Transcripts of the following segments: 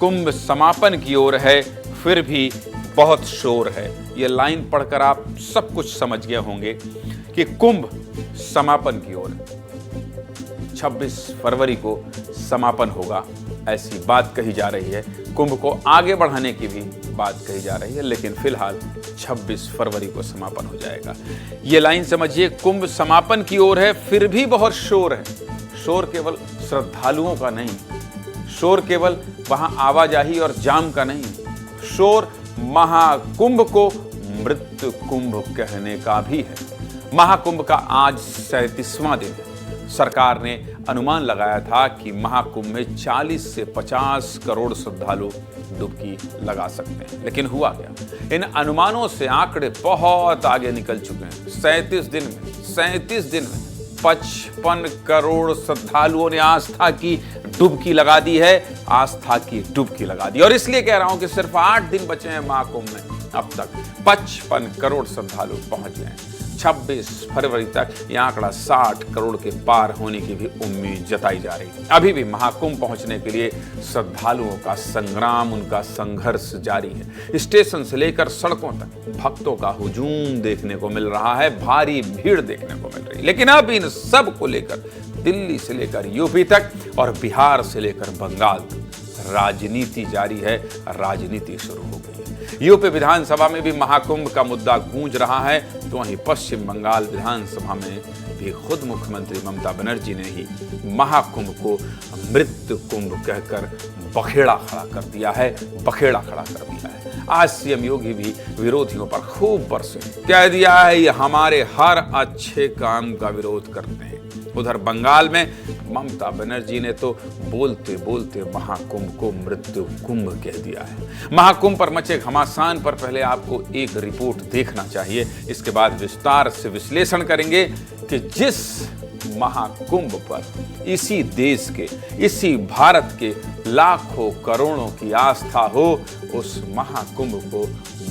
कुंभ समापन की ओर है, फिर भी बहुत शोर है। ये लाइन पढ़कर आप सब कुछ समझ गए होंगे कि कुंभ समापन की ओर 26 फरवरी को समापन होगा, ऐसी बात कही जा रही है। कुंभ को आगे बढ़ाने की भी बात कही जा रही है, लेकिन फिलहाल 26 फरवरी को समापन हो जाएगा। ये लाइन समझिए, कुंभ समापन की ओर है, फिर भी बहुत शोर है। शोर केवल श्रद्धालुओं का नहीं, शोर केवल वहां आवाजाही और जाम का नहीं, शोर महाकुंभ को मृत्यु कुंभ कहने का भी है। महाकुंभ का आज 37वां दिन है। सरकार ने अनुमान लगाया था कि महाकुंभ में 40 से 50 करोड़ श्रद्धालु डुबकी लगा सकते हैं, लेकिन हुआ क्या? इन अनुमानों से आंकड़े बहुत आगे निकल चुके हैं। 37 दिन में 55 करोड़ श्रद्धालुओं ने आस्था की डुबकी लगा दी है, आस्था की डुबकी लगा दी। और इसलिए कह रहा हूं कि सिर्फ 8 दिन बचे हैं महाकुंभ में, अब तक 55 करोड़ श्रद्धालु पहुंच गए हैं। 26 फरवरी तक यह आंकड़ा 60 करोड़ के पार होने की भी उम्मीद जताई जा रही है। अभी भी महाकुंभ पहुंचने के लिए श्रद्धालुओं का संग्राम, उनका संघर्ष जारी है। स्टेशन से लेकर सड़कों तक भक्तों का हुजूम देखने को मिल रहा है, भारी भीड़ देखने को मिल रही है। लेकिन अब इन सब को लेकर दिल्ली से लेकर यूपी तक और बिहार से लेकर बंगाल तक राजनीति जारी है, राजनीति शुरू हो गई है। यूपी विधानसभा में भी महाकुंभ का मुद्दा गूंज रहा है, तो वहीं पश्चिम बंगाल विधानसभा में भी खुद मुख्यमंत्री ममता बनर्जी ने ही महाकुंभ को मृत्यु कुंभ कहकर बखेड़ा खड़ा कर दिया है, बखेड़ा खड़ा कर दिया है। आज सीएम योगी भी विरोधियों पर खूब बरसे, कह दिया है ये हमारे हर अच्छे काम का विरोध करते हैं। उधर बंगाल में ममता बनर्जी ने तो बोलते बोलते महाकुंभ को मृत्यु कुंभ कह दिया है। महाकुंभ पर मचे घमासान पर पहले आपको एक रिपोर्ट देखना चाहिए, इसके बाद विस्तार से विश्लेषण करेंगे कि जिस महाकुंभ पर इसी देश के, इसी भारत के लाखों करोड़ों की आस्था हो, उस महाकुंभ को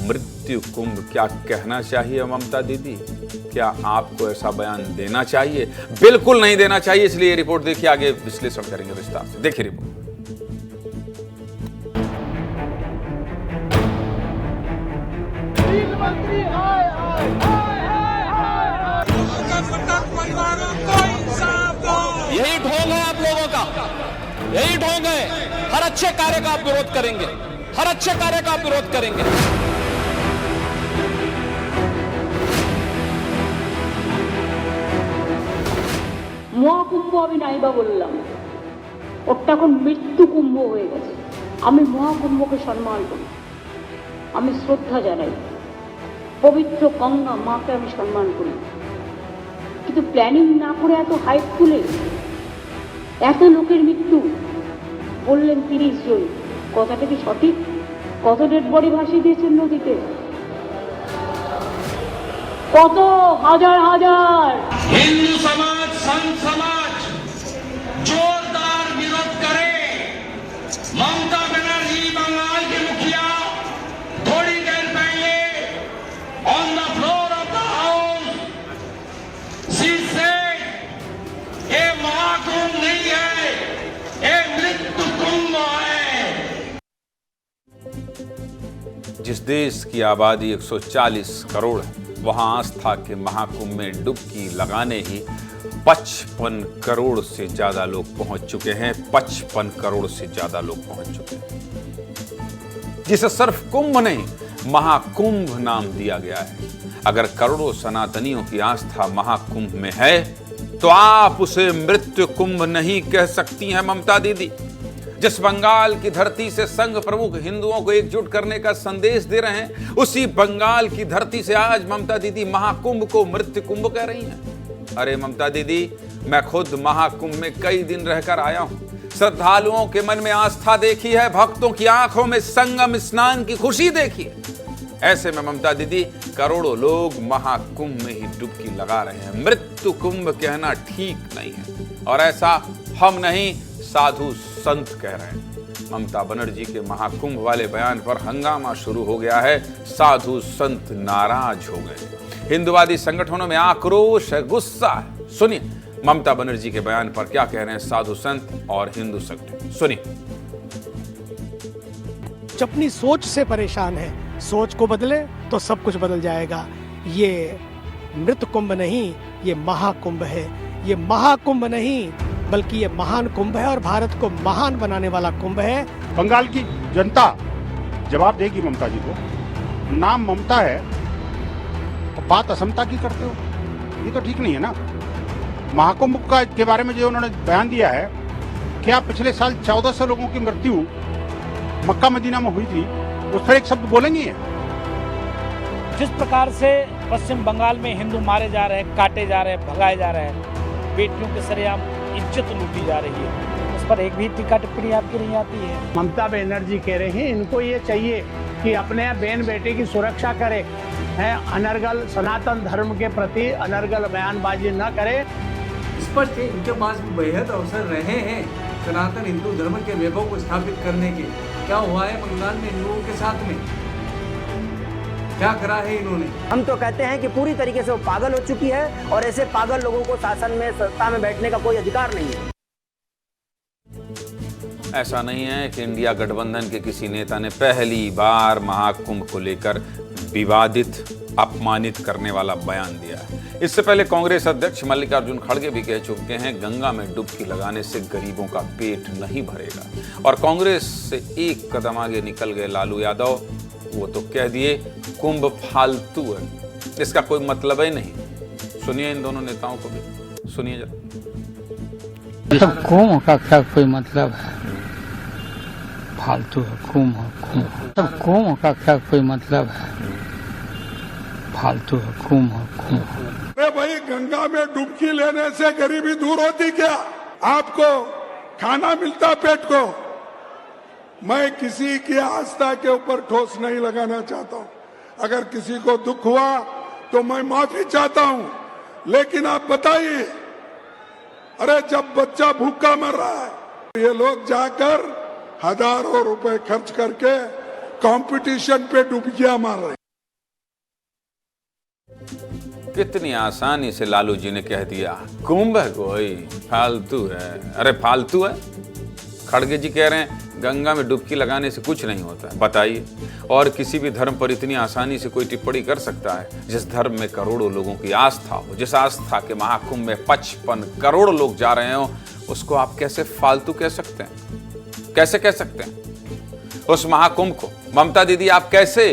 मृत्यु कुंभ क्या कहना चाहिए? ममता दीदी, क्या आपको ऐसा बयान देना चाहिए? बिल्कुल नहीं देना चाहिए। इसलिए ये रिपोर्ट देखिए, आगे विश्लेषण करेंगे विस्तार से। देखिए रिपोर्ट। यही ढोंग है आप लोगों का, यही ढोंग है। हर अच्छे कार्य का आप विरोध करेंगे, हर अच्छे कार्य का आप विरोध करेंगे। মহাকুম্ভ আমি নাইবা বললাম, ওটা এখন মৃত্যু কুম্ভ হয়ে গেছে। আমি মহাকুম্ভকে সম্মান করি, আমি শ্রদ্ধা জানাই, পবিত্র গঙ্গা মাকে আমি সম্মান করি, কিন্তু প্ল্যানিং না করে এত হাইপ তুলে এত লোকের মৃত্যু বললেন 30 জন, কথাটা কি সঠিক? কত ডেড বডি ভাসিয়ে দিয়েছেন নদীতে, কত হাজার হাজার हिंदू समाज, संत समाज जोरदार विरोध करे। ममता बनर्जी बंगाल के मुखिया थोड़ी देर पहले on the floor of the house she said ये महाकुंभ नहीं है, ये मृत्यु कुंभ है। जिस देश की आबादी 140 करोड़ है, वहां आस्था के महाकुंभ में डुबकी लगाने ही 55 करोड़ से ज्यादा लोग पहुंच चुके हैं। 55 करोड़ से ज्यादा लोग पहुंच चुके हैं, जिसे सिर्फ कुंभ नहीं महाकुंभ नाम दिया गया है। अगर करोड़ों सनातनियों की आस्था महाकुंभ में है, तो आप उसे मृत्यु कुंभ नहीं कह सकती हैं ममता दीदी। जिस बंगाल की धरती से संघ प्रमुख हिंदुओं को एकजुट करने का संदेश दे रहे हैं, उसी बंगाल की धरती से आज ममता दीदी महाकुंभ को मृत्यु कुंभ कह रही हैं। अरे ममता दीदी, मैं खुद महाकुंभ में कई दिन रहकर आया हूं, श्रद्धालुओं के मन में आस्था देखी है, भक्तों की आंखों में संगम स्नान की खुशी देखी है। ऐसे में ममता दीदी, करोड़ों लोग महाकुंभ में ही डुबकी लगा रहे हैं। मृत्यु कुंभ कहना ठीक नहीं है, और ऐसा हम नहीं साधु संत कह रहे हैं। ममता बनर्जी के महाकुंभ वाले बयान पर हंगामा शुरू हो गया है। साधु संत नाराज हो गए, हिंदुवादी संगठनों में आक्रोश है, गुस्सा है। सुनिए ममता बनर्जी के बयान पर क्या कह रहे हैं साधु संत और हिंदू संगठन, सुनिए। अपनी सोच से परेशान हैं। सोच को बदले तो सब कुछ बदल जाएगा। ये मृत कुंभ नहीं, ये महाकुंभ है। ये महाकुंभ नहीं बल्कि ये महान कुंभ है और भारत को महान बनाने वाला कुंभ है। बंगाल की जनता जवाब देगी ममता जी को। नाम ममता है और बात असमता की करते हो, ये तो ठीक नहीं है ना। महाकुंभ के बारे में जो उन्होंने बयान दिया है, क्या पिछले साल 1400 लोगों की मृत्यु मक्का मदीना में हुई थी, उस पर एक शब्द बोलेंगे? जिस प्रकार से पश्चिम बंगाल में हिंदू मारे जा रहे हैं, काटे जा रहे हैं, भगाए जा रहे हैं, बेटियों के सरेआम इज्जत लूटी जा रही है, उस पर एक भी टीका टिप्पणी आपकी नहीं आती है। ममता बनर्जी कह रहे हैं इनको ये चाहिए कि अपने बहन बेटे की सुरक्षा करे, है अनर्गल सनातन धर्म के प्रति अनर्गल बयानबाजी न करे। स्पष्ट है इनके पास भी बेहद अवसर रहे हैं सनातन हिंदू धर्म के वैभव को स्थापित करने के। क्या हुआ है बंगाल में हिंदुओं के साथ में, क्या करा है इन्होंने? हम तो कहते हैं कि पूरी तरीके से वो पागल हो चुकी है और ऐसे पागल लोगों को शासन में, सत्ता में बैठने का कोई अधिकार नहीं है। ऐसा नहीं है कि इंडिया गठबंधन के किसी नेता ने पहली बार महाकुंभ को लेकर विवादित, अपमानित करने वाला बयान दिया है। इससे पहले कांग्रेस अध्यक्ष मल्लिकार्जुन खड़गे भी कह चुके हैं गंगा में डुबकी लगाने से गरीबों का पेट नहीं भरेगा। और कांग्रेस से एक कदम आगे निकल गए लालू यादव, वो तो कह दिए कुंभ फालतू है, इसका कोई मतलब ही नहीं। सुनिए इन दोनों नेताओं को भी, सुनिए जरा। सब कुंभ का क्या कोई मतलब है? फालतू है कुंभ, सब कुंभ का क्या कोई मतलब है? फालतू है कुंभ। अरे भाई, गंगा में डुबकी लेने से गरीबी दूर होती क्या? आपको खाना मिलता पेट को? मैं किसी की आस्था के ऊपर ठोस नहीं लगाना चाहता हूं। अगर किसी को दुख हुआ तो मैं माफी चाहता हूं, लेकिन आप बताइए, अरे जब बच्चा भूखा मर रहा है, ये लोग जाकर हजारों रुपए खर्च करके कंपटीशन पे डुबकियां मार रहे हैं। कितनी आसानी से लालू जी ने कह दिया कुंभ है कोई फालतू है। अरे फालतू है? खड़गे जी कह रहे हैं गंगा में डुबकी लगाने से कुछ नहीं होता है। बताइए, और किसी भी धर्म पर इतनी आसानी से कोई टिप्पणी कर सकता है जिस धर्म में करोड़ों लोगों की आस्था हो, जिस आस्था के महाकुंभ में 55 करोड़ लोग जा रहे हो, उसको आप कैसे फालतू कह सकते हैं? कैसे कह सकते हैं? उस महाकुंभ को ममता दीदी आप कैसे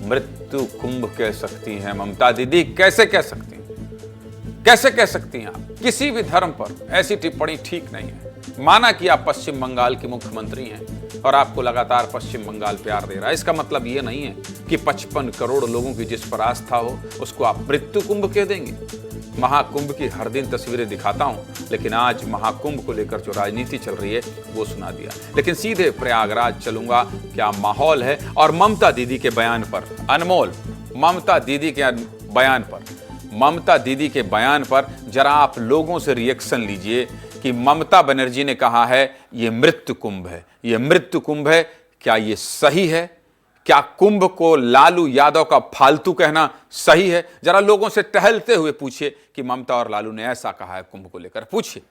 मृत्यु कुंभ कह सकती हैं? ममता दीदी कैसे कह सकती हैं? कैसे कह सकती हैं आप? किसी भी धर्म पर ऐसी टिप्पणी ठीक नहीं है। माना कि आप पश्चिम बंगाल के मुख्यमंत्री हैं और आपको लगातार पश्चिम बंगाल प्यार दे रहा है, इसका मतलब यह नहीं है कि 55 करोड़ लोगों की जिस पर आस्था हो उसको आप मृत्यु कुंभ कह देंगे। महाकुंभ की हर दिन तस्वीरें दिखाता हूं, लेकिन आज महाकुंभ को लेकर जो राजनीति चल रही है वो सुना दिया। लेकिन सीधे प्रयागराज चलूंगा, क्या माहौल है। और ममता दीदी के बयान पर, अनमोल ममता दीदी के बयान पर, ममता दीदी के बयान पर जरा आप लोगों से रिएक्शन लीजिए कि ममता बनर्जी ने कहा है ये मृत्यु कुंभ है, ये मृत्यु कुंभ है। क्या ये सही है? क्या कुंभ को लालू यादव का फालतू कहना सही है? जरा लोगों से टहलते हुए पूछिए कि ममता और लालू ने ऐसा कहा है कुंभ को लेकर, पूछिए।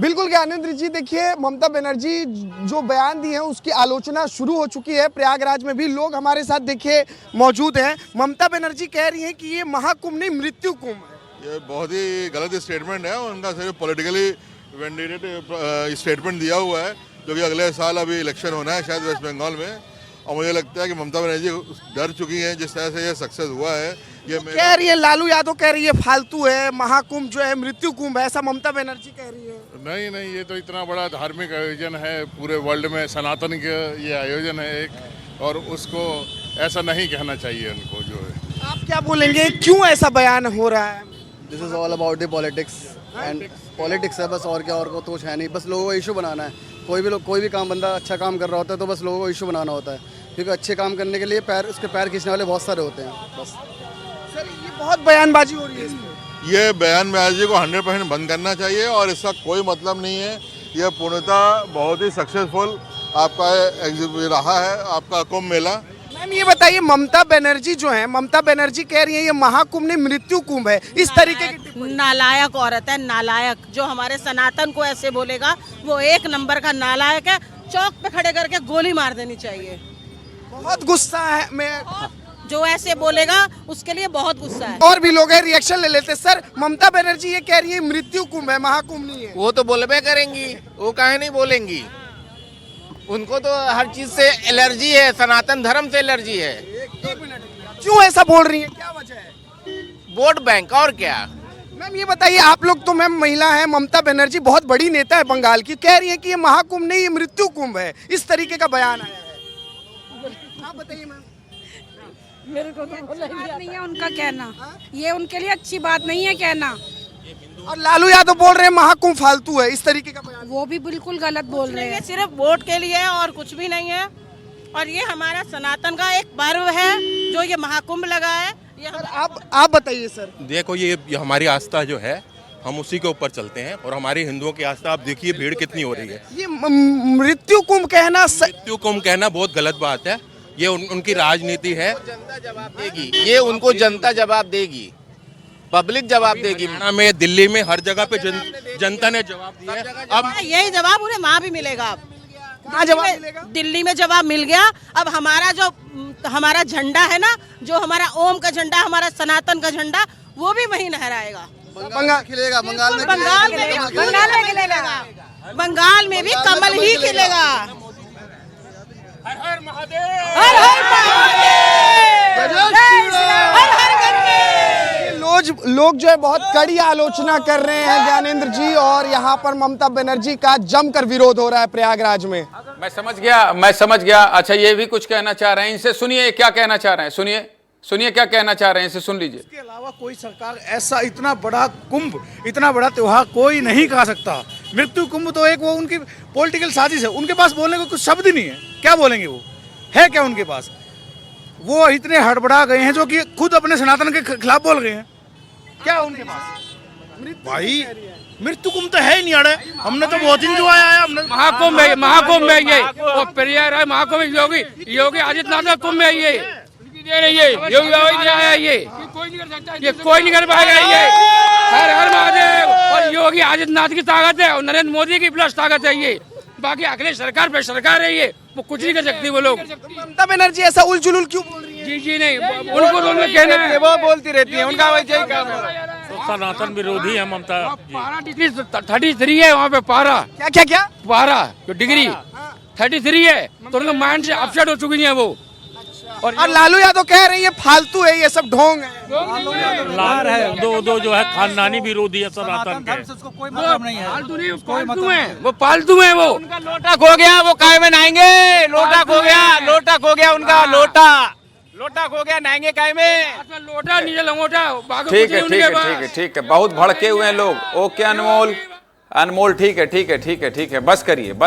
बिल्कुल ज्ञानेंद्र जी, देखिए ममता बनर्जी जो बयान दी है उसकी आलोचना शुरू हो चुकी है। प्रयागराज में भी लोग हमारे साथ देखिए मौजूद हैं। ममता बनर्जी कह रही हैं कि ये महाकुंभ नहीं मृत्यु कुंभ है। ये बहुत ही गलत स्टेटमेंट है, उनका सिर्फ पॉलिटिकली वेंडिटेड स्टेटमेंट दिया हुआ है, जो कि अगले साल अभी इलेक्शन होना है शायद वेस्ट बंगाल में। और मुझे लगता है कि ममता बनर्जी डर चुकी हैं जिस तरह से ये सक्सेस हुआ है। ये तो कह रही है, लालू यादव कह रही है फालतू है, महाकुंभ जो है मृत्यु कुंभ है, ऐसा ममता बनर्जी कह रही है। नहीं, ये तो इतना बड़ा धार्मिक आयोजन है, पूरे वर्ल्ड में सनातन का ये आयोजन है एक, और उसको ऐसा नहीं कहना चाहिए उनको। जो है आप क्या बोलेंगे, क्यों ऐसा बयान हो रहा है? This is all about the politics and politics है बस, और क्या, और को तो कुछ है नहीं। बस लोगों को इशू बनाना है। कोई भी काम, बंदा अच्छा काम कर रहा होता है तो बस लोगों को इशू बनाना होता है, क्योंकि अच्छे काम करने के लिए उसके पैर खींचने वाले बहुत सारे होते हैं। बस सर, ये बहुत बयानबाजी हो रही है इसमें। ये बयानबाजी को 100% बंद करना चाहिए और इसका कोई मतलब नहीं है। यह पूर्णतः बहुत ही सक्सेसफुल आपका रहा है, आपका कुंभ मेला। मैं मैम ये बताइए, ममता बनर्जी जो है, ममता बनर्जी कह रही है ये महाकुंभ नहीं मृत्यु कुंभ है, इस तरीके की नालायक औरत है, नालायक। जो हमारे सनातन को ऐसे बोलेगा वो एक नंबर का नालायक है। चौक पे खड़े करके गोली मार देनी चाहिए। बहुत गुस्सा है मैं, जो ऐसे बोलेगा उसके लिए बहुत गुस्सा है। और भी लोग हैं, रिएक्शन ले लेते। सर, ममता बनर्जी ये कह रही है मृत्यु कुंभ है, महाकुंभ नहीं है। वो तो बोलबे करेंगी, वो काहे नहीं बोलेंगी। उनको तो हर चीज से एलर्जी है, सनातन धर्म से एलर्जी है। क्यों ऐसा बोल रही है, क्या वजह है? वोट बैंक और क्या। मैम ये बताइए, आप लोग तो मैम महिला है, ममता बनर्जी बहुत बड़ी नेता है बंगाल की, कह रही है कि ये महाकुंभ नहीं ये मृत्यु कुंभ है, इस तरीके का बयान आया है। आप बताइए मैम। मेरे को तो बात नहीं है उनका कहना, ये उनके लिए अच्छी बात नहीं है कहना। और लालू यादव बोल रहे हैं महाकुंभ फालतू है, इस तरीके का बयान। वो भी बिल्कुल गलत बोल रहे हैं। सिर्फ वोट के लिए और कुछ भी नहीं है। और ये हमारा सनातन का एक पर्व है जो ये महाकुंभ लगा है। आप बताइए सर। देखो ये हमारी आस्था जो है, हम उसी के ऊपर चलते हैं। और हमारी हिंदुओं की आस्था, आप देखिए भीड़ कितनी हो रही है। ये मृत्यु कुंभ कहना, मृत्यु कुंभ कहना बहुत गलत बात है। ये उनकी राजनीति है। जनता जवाब देगी, ये उनको जनता जवाब देगी, पब्लिक जवाब देगी। में, दिल्ली में, हर जगह पे जनता ने जवाब दिया है। अब यही जवाब उन्हें वहाँ भी मिलेगा। अब कहाँ जवाब मिलेगा? दिल्ली में जवाब मिल गया। अब हमारा झंडा है ना, जो हमारा ओम का झंडा, हमारा सनातन का झंडा, वो भी वहीं लहराएगा। बंगाल खिलेगा, बंगाल में बंगाल में भी कमल ही खिलेगा। हर हर महादेव, हर हर महादेव, हर हर गंगे। लोग जो है बहुत कड़ी आलोचना कर रहे हैं ज्ञानेंद्र जी, और यहाँ पर ममता बनर्जी का जमकर विरोध हो रहा है प्रयागराज में। मैं समझ गया। अच्छा, ये भी कुछ कहना चाह रहे हैं, इनसे सुनिए क्या कहना चाह रहे हैं। सुनिए क्या कहना चाह रहे हैं, इसे सुन लीजिए। इसके अलावा कोई सरकार ऐसा इतना बड़ा कुंभ, इतना बड़ा त्योहार कोई नहीं कहा सकता। मृत्यु कुंभ तो एक वो उनकी पॉलिटिकल साजिश है। उनके पास बोलने को कुछ शब्द ही नहीं है। क्या बोलेंगे, वो है क्या उनके पास? वो इतने हड़बड़ा गए हैं जो कि खुद अपने सनातन के खिलाफ बोल रहे हैं। क्या उनके पास भाई मृत्यु कुंभ तो है ही नहीं। अड़े हमने तो बहुत इंजॉय आया। हमने महाकुंभ है ये, और प्रयागराज महाकुंभ योगी आदित्यनाथ का कुंभ है ये। दे रही है योगी आया, ये कोई नहीं कर पाएगा। ये हर हर महादेव और योगी आदित्यनाथ की ताकत है और नरेंद्र मोदी की प्लस ताकत है ये। बाकी अखिलेश सरकार पे सरकार है, ये वो कुछ नहीं कर सकती। वो लोग ममता बनर्जी ऐसा उलझुल क्यों बोल रही है? जी नहीं, उनको तो कहना है, वो बोलती रहती है, उनका वही यही काम है। सनातन विरोधी है ममता। पारा डिग्री 33 है वहाँ पे। पारा क्या पारा जो डिग्री 33 है, तो उनका माइंड से अपसेट हो चुकी है वो। और लालू यादव कह रहे हैं ये फालतू है, ये सब ढोंग है। लाल है दो जो है खानदानी विरोधी है सनातन के। कोई मतलब नहीं है, वो पालतू है वो। उनका लोटा खो गया, वो काय में नहाएंगे। लोटा खो गया उनका लोटा खो गया, नहाएंगे काय में। लोटा नीचे लंगोटा। ठीक है। बहुत भड़के हुए हैं लोग। ओके अनमोल ठीक है। बस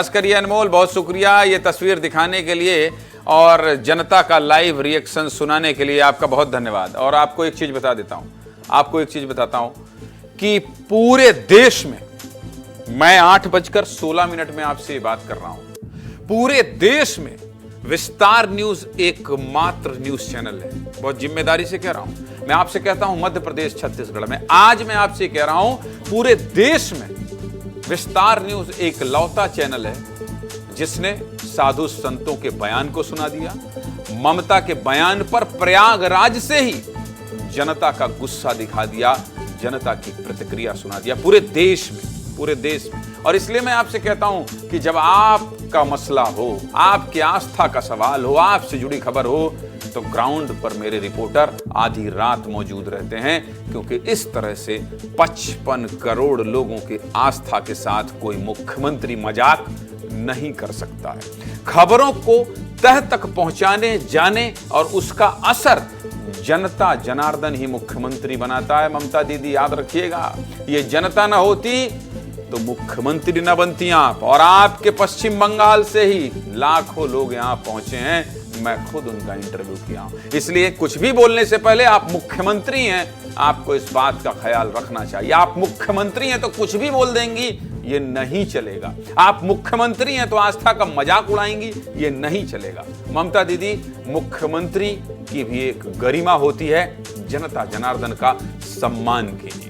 करिए अनमोल, बहुत शुक्रिया ये तस्वीर दिखाने के लिए और जनता का लाइव रिएक्शन सुनाने के लिए आपका बहुत धन्यवाद। और आपको एक चीज बताता हूं कि पूरे देश में, मैं 8:16 में आपसे ये बात कर रहा हूं, पूरे देश में विस्तार न्यूज एकमात्र न्यूज चैनल है। बहुत जिम्मेदारी से कह रहा हूं। मैं आपसे कहता हूं मध्य प्रदेश, छत्तीसगढ़ में, आज मैं आपसे कह रहा हूं पूरे देश में विस्तार न्यूज एक लौता चैनल है जिसने साधु संतों के बयान को सुना दिया। ममता के बयान पर प्रयागराज से ही जनता का गुस्सा दिखा दिया, जनता की प्रतिक्रिया सुना दिया पूरे देश में। और इसलिए मैं आपसे कहता हूं कि जब आपका मसला हो, आपकी आस्था का सवाल हो, आपसे जुड़ी खबर हो, तो ग्राउंड पर मेरे रिपोर्टर आधी रात मौजूद रहते हैं, क्योंकि इस तरह से 55 करोड़ लोगों की आस्था के साथ कोई मुख्यमंत्री मजाक नहीं कर सकता है। खबरों को तह तक पहुंचाने जाने और उसका असर जनता जनार्दन ही मुख्यमंत्री बनाता है। ममता दीदी याद रखिएगा, ये जनता ना होती तो मुख्यमंत्री न बनती आप। और आपके पश्चिम बंगाल से ही लाखों लोग यहां पहुंचे हैं, मैं खुद उनका इंटरव्यू किया हूं। इसलिए कुछ भी बोलने से पहले आप मुख्यमंत्री हैं, आपको इस बात का ख्याल रखना चाहिए। आप मुख्यमंत्री हैं तो कुछ भी बोल देंगी, ये नहीं चलेगा। आप मुख्यमंत्री हैं तो आस्था का मजाक उड़ाएंगी, ये नहीं चलेगा। ममता दीदी, मुख्यमंत्री की भी एक गरिमा होती है जनता जनार्दन का सम्मान के लिए।